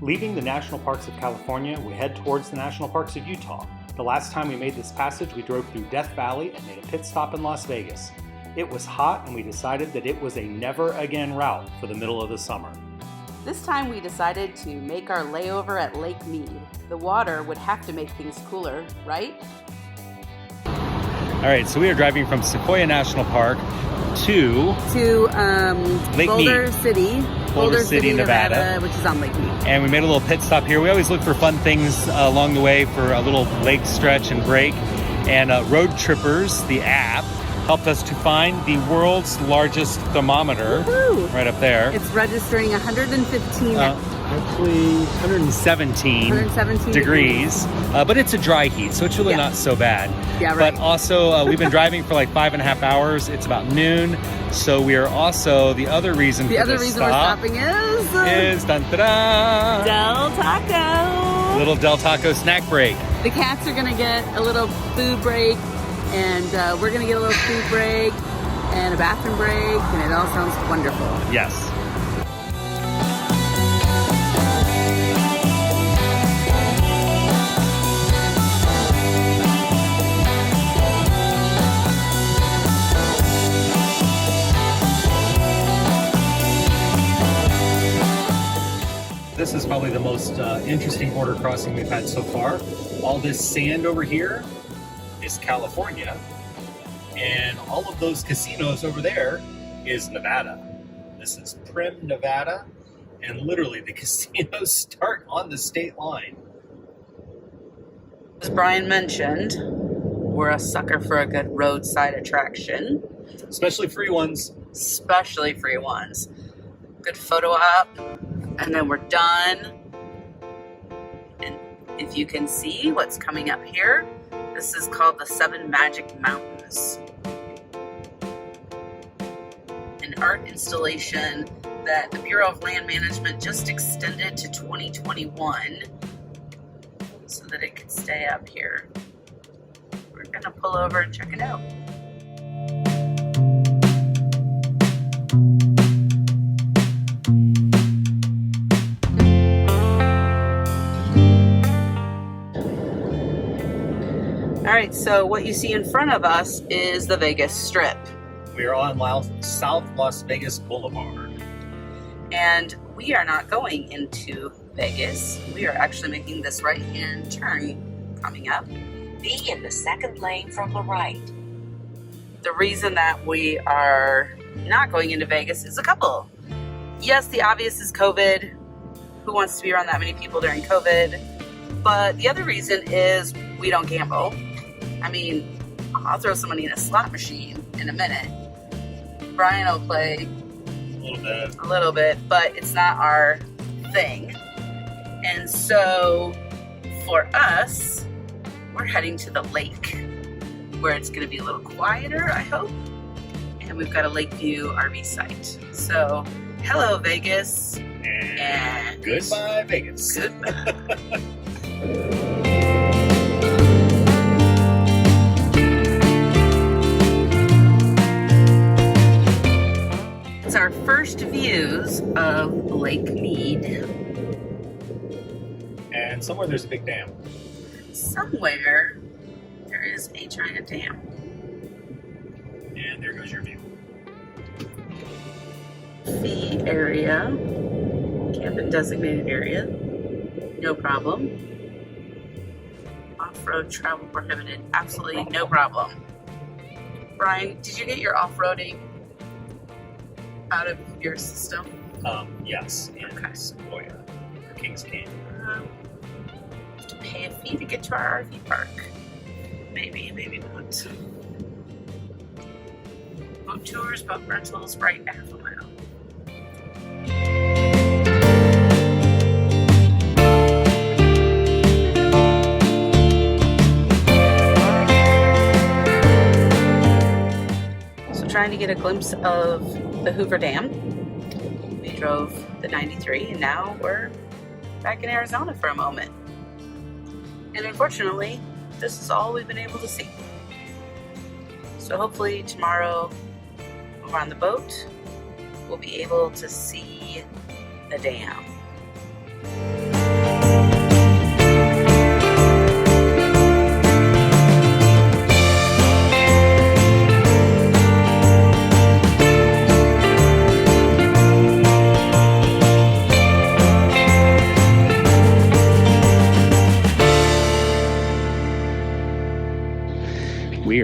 Leaving the national parks of California, we head towards the national parks of Utah. The last time we made this passage, we drove through Death Valley and made a pit stop in Las Vegas. It was hot and we decided that it was a never again route for the middle of the summer. This time we decided to make our layover at Lake Mead. The water would have to make things cooler, right? All right, so we are driving from Sequoia National Park to Lake Boulder Mead. Boulder City, Nevada, which is on Lake Mead. And we made a little pit stop here. We always look for fun things along the way for a little lake stretch and break. And Road Trippers, the app, helped us to find the world's largest thermometer. Woo-hoo! Right up there. It's registering 115. Actually 117 degrees, but it's a dry heat, so it's really not so bad. Yeah, right. But also, we've been driving for like 5.5 hours. It's about noon, so we are also, the other reason we're stopping is dun-da-da, Del Taco. Little Del Taco snack break. The cats are gonna get a little food break, and we're gonna get a little food break and a bathroom break, and it all sounds wonderful. Yes. This is probably the most interesting border crossing we've had so far. All this sand over here is California, and all of those casinos over there is Nevada. This is Prim, Nevada, and literally the casinos start on the state line. As Brian mentioned, we're a sucker for a good roadside attraction. Especially free ones. Especially free ones. Good photo op. And then we're done. And if you can see what's coming up here, this is called the Seven Magic Mountains. An art installation that the Bureau of Land Management just extended to 2021 so that it could stay up here. We're gonna pull over and check it out. All right, so what you see in front of us is the Vegas Strip. We are on South Las Vegas Boulevard. And we are not going into Vegas. We are actually making this right-hand turn coming up. Be in the second lane from the right. The reason that we are not going into Vegas is a couple. Yes, the obvious is COVID. Who wants to be around that many people during COVID? But the other reason is we don't gamble. I mean, I'll throw some money in a slot machine in a minute. Brian will play a little bit, but it's not our thing. And so for us, we're heading to the lake where it's going to be a little quieter, I hope. And we've got a Lakeview RV site. So hello, Vegas. And goodbye, Vegas. Goodbye. It's our first views of Lake Mead. And somewhere there's a big dam. Somewhere there is a giant dam. And there goes your view. Fee area. Camping designated area. No problem. Off-road travel prohibited. Absolutely no problem. Brian, did you get your off-roading out of your system? Yes. In Okay. Sequoia, or Kings Canyon. Have to pay a fee to get to our RV park. Maybe, maybe not. Boat tours, boat rentals, right half a mile. So trying to get a glimpse of the Hoover Dam. We drove the 93 and now we're back in Arizona for a moment. And unfortunately, this is all we've been able to see. So hopefully tomorrow over on the boat, we'll be able to see the dam.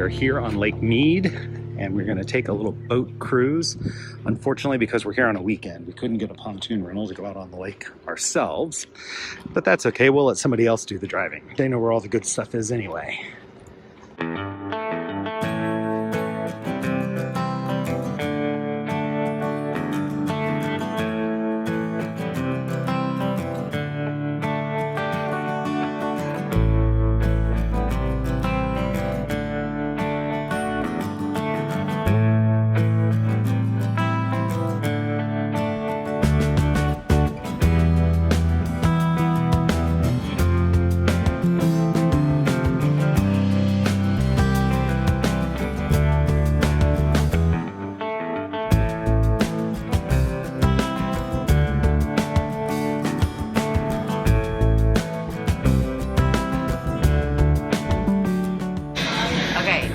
are here on Lake Mead, and we're going to take a little boat cruise. Unfortunately, because we're here on a weekend, we couldn't get a pontoon rental to go out on the lake ourselves. But that's okay, we'll let somebody else do the driving. They know where all the good stuff is anyway.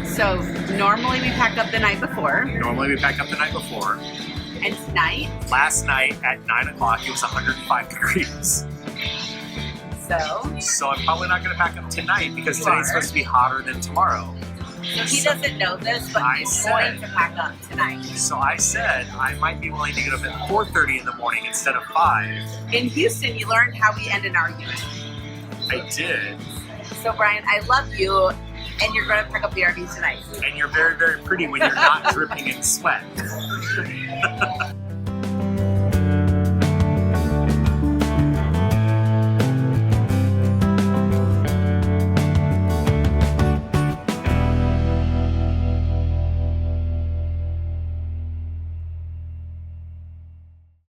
So normally we pack up the night before, Normally we pack up the night before. and tonight, Last night at 9 o'clock, it was 105 degrees. so So I'm probably not going to pack up tonight because You today's are. supposed to be hotter than tomorrow. he doesn't know this, but I he's said- going to pack up tonight. So I said I might be willing to get up at 4:30 in the morning instead of 5. In Houston, you learned how we end an argument. I did. So Brian, I love you, and you're going to pack up the RV tonight. And you're very, very pretty when you're not dripping in sweat.